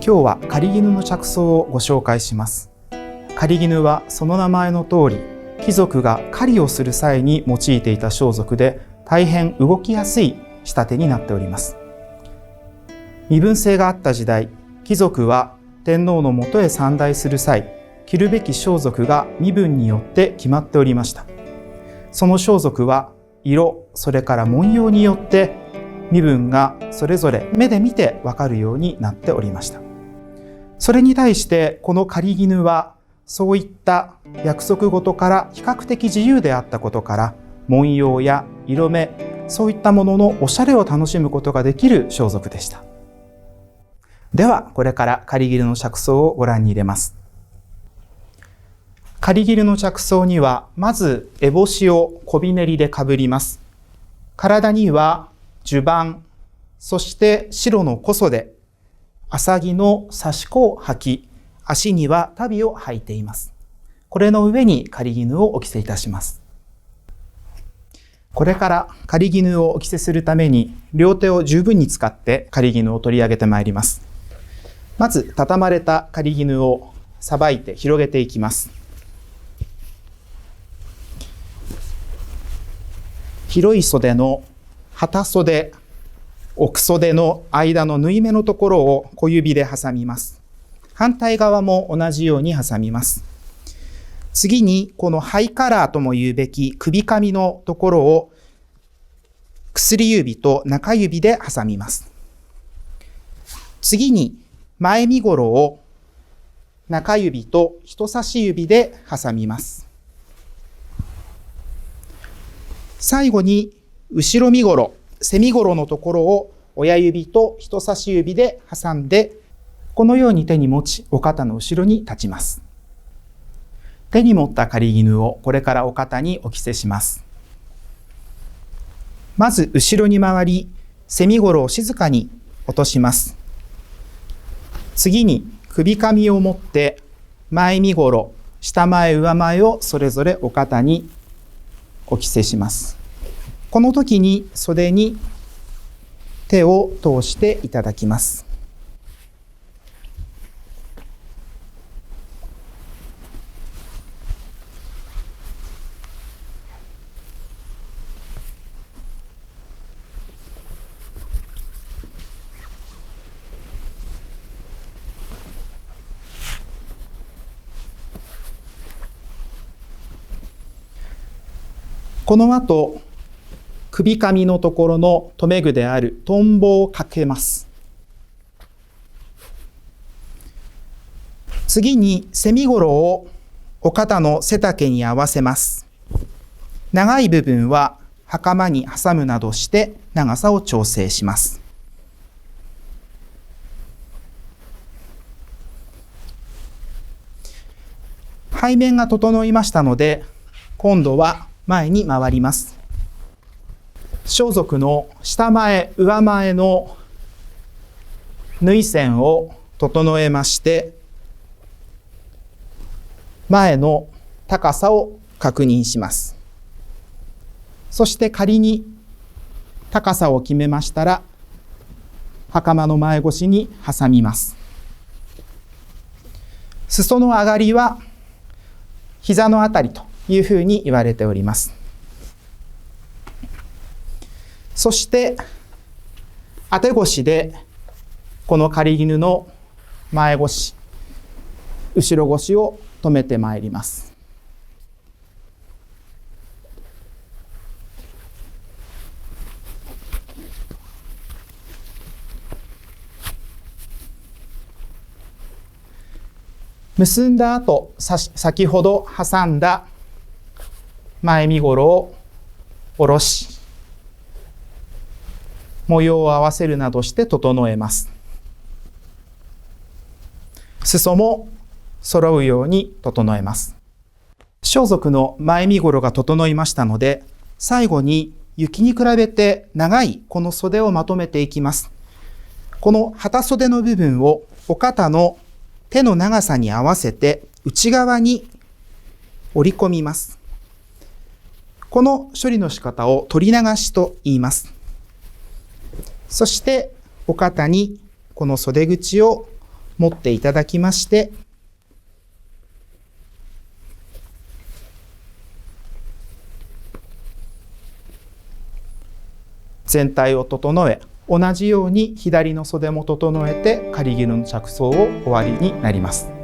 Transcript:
今日は狩絹の着想をご紹介します。狩絹はその名前の通り、貴族が狩りをする際に用いていた装束で、大変動きやすい仕立てになっております。身分制があった時代、貴族は天皇のもとへ参内する際、着るべき装束が身分によって決まっておりました。その装束は色、それから文様によって身分がそれぞれ目で見てわかるようになっておりました。それに対してこの狩絹はそういった約束事から比較的自由であったことから、文様や色目、そういったもののおしゃれを楽しむことができる装束でした。ではこれから狩絹の着想をご覧に入れます。狩絹の着想にはまず烏帽子を小びねりでかぶります。体には襦袢、そして白の小袖、浅木の刺し子を履き、足には足袋を履いています。これの上に狩絹をお着せいたします。これから狩絹をお着せするために、両手を十分に使って狩絹を取り上げてまいります。まず畳まれた狩絹をさばいて広げていきます。広い袖の旗袖、奥袖の間の縫い目のところを小指で挟みます。反対側も同じように挟みます。次にこのハイカラーとも言うべき首髪のところを薬指と中指で挟みます。次に前身頃を中指と人差し指で挟みます。最後に後ろ身頃、背身頃のところを親指と人差し指で挟んで、このように手に持ち、お肩の後ろに立ちます。手に持った狩絹をこれからお肩にお着せします。まず後ろに回り、背身頃を静かに落とします。次に首髪を持って前身頃、下前上前をそれぞれお肩にお着せします。この時に袖に手を通していただきます。この後、首髪のところの留め具であるトンボをかけます。次に背身頃をお肩の背丈に合わせます。長い部分は袴に挟むなどして長さを調整します。背面が整いましたので、今度は前に回ります。装束の下前、上前の縫い線を整えまして、前の高さを確認します。そして仮に高さを決めましたら、袴の前越しに挟みます。裾の上がりは膝のあたりというふうに言われております。そして当て腰でこの狩絹の前腰、後ろ腰を留めてまいります。結んだ後、先ほど挟んだ前身頃を下ろし、模様を合わせるなどして整えます。裾も揃うように整えます。装束の前身頃が整いましたので、最後に雪に比べて長いこの袖をまとめていきます。この旗袖の部分をお肩の手の長さに合わせて内側に折り込みます。この処理の仕方を取り流しと言います。そしてお肩にこの袖口を持っていただきまして、全体を整え、同じように左の袖も整えて仮絹の着想を終わりになります。